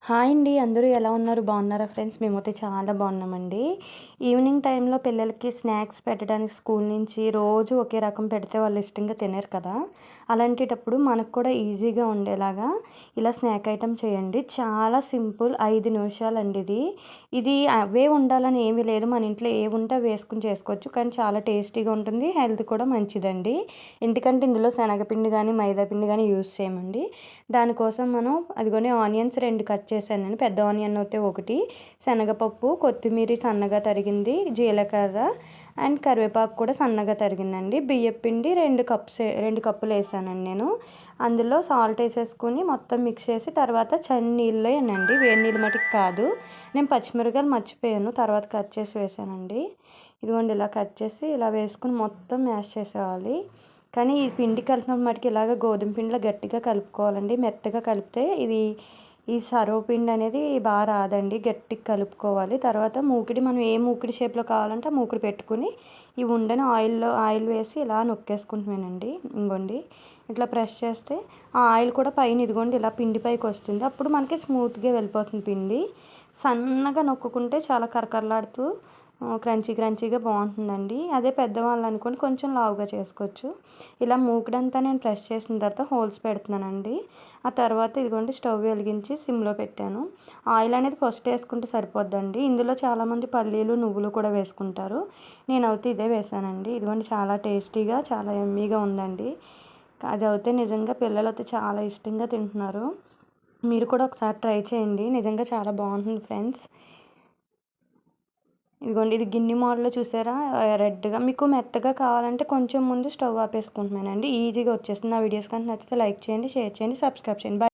Hi అండి. అందరూ ఎలా ఉన్నారు? బాగున్నారా ఫ్రెండ్స్? మేమైతే చాలా బాగున్నామండి. ఈవినింగ్ టైంలో పిల్లలకి స్నాక్స్ పెట్టడానికి స్కూల్ నుంచి రోజు ఒకే రకం పెడితే వాళ్ళు ఇష్టంగా తినరు కదా! అలాంటప్పుడు మనకు కూడా ఈజీగా ఉండేలాగా ఇలా స్నాక్ ఐటెమ్ చేయండి. చాలా సింపుల్ 5 నిమిషాలండి ఇది. ఇది అవే ఉండాలని ఏమీ లేదు. మన ఇంట్లో ఏవుంటే అవి వేసుకొని చేసుకోవచ్చు. కానీ చాలా టేస్టీగా ఉంటుంది. హెల్త్ కూడా మంచిదండి. ఎందుకంటే ఇందులో శనగపిండి గానీ, మైదా పిండి గానీ యూజ్ చేయమండి. దానికోసం మనం అదిగోని ఆనియన్స్ 2 కట్ చేశాను. పెద్ద ఆనియన్ అయితే ఒకటి, శనగపప్పు, కొత్తిమీర సన్నగా తరిగింది, జీలకర్ర అండ్ కరివేపాకు కూడా సన్నగా తరిగిందండి. బియ్యపిండి 2 కప్పులు వేసానండి నేను. అందులో సాల్ట్ వేసేసుకొని మొత్తం మిక్స్ చేసి తర్వాత చన్నీళ్ళేనండి, వేడి నీళ్ళు మటుకు కాదు. నేను పచ్చిమిరపకాయలు మర్చిపోయాను, తర్వాత కట్ చేసి వేసానండి. ఇదిగోండి ఇలా కట్ చేసి ఇలా వేసుకుని మొత్తం మ్యాష్ చేసేయాలి. కానీ ఈ పిండి కలిపినప్పుడు మటుకు ఇలాగ గోధుమ పిండిలో గట్టిగా కలుపుకోవాలండి. మెత్తగా కలిపితే ఈ సర్వపిండి అనేది బాగా రాదండి. గట్టిగా కలుపుకోవాలి. తర్వాత మూకిడి మనం ఏ మూకిడి షేప్లో కావాలంటే ఆ మూకిడి పెట్టుకుని ఈ ఉండని ఆయిల్ వేసి ఇలా నొక్కేసుకుంటున్నానండి. ఇంగోండి ఇట్లా ప్రెస్ చేస్తే ఆ ఆయిల్ కూడా పైన ఇదిగోండి ఇలా పిండి పైకి వస్తుంది. అప్పుడు మనకి స్మూత్గా వెళ్ళిపోతుంది పిండి. సన్నగా నొక్కుకుంటే చాలా కరకరలాడుతూ క్రంచీగా బాగుంటుందండి. అదే పెద్దవాళ్ళు అనుకోని కొంచెం లావుగా చేసుకోవచ్చు. ఇలా మూకుడంతా నేను ప్రెస్ చేసిన తర్వాత హోల్స్ పెడుతున్నానండి. ఆ తర్వాత ఇదిగోండి స్టవ్ వెలిగించి సిమ్లో పెట్టాను. ఆయిల్ అనేది ఫస్ట్ వేసుకుంటే సరిపోద్దండి. ఇందులో చాలామంది పల్లీలు, నువ్వులు కూడా వేసుకుంటారు. నేనైతే ఇదే వేసానండి. ఇదిగోండి చాలా టేస్టీగా, చాలా యమ్మీగా ఉందండి. అది అయితే నిజంగా పిల్లలైతే చాలా ఇష్టంగా తింటున్నారు. మీరు కూడా ఒకసారి ట్రై చేయండి. నిజంగా చాలా బాగుంటుంది ఫ్రెండ్స్. ఇదిగోండి ఇది గిన్నె మోడల్‌లో చూసారా? రెడ్‌గా మీకు మెత్తగా కావాలంటే కొంచెం ముందు స్టవ్ ఆపేసుకుంటున్నానండి. ఈజీగా వచ్చేస్తుంది. నా వీడియోస్ కనుక నచ్చితే లైక్ చేయండి, షేర్ చేయండి, సబ్స్క్రైబ్ చేయండి.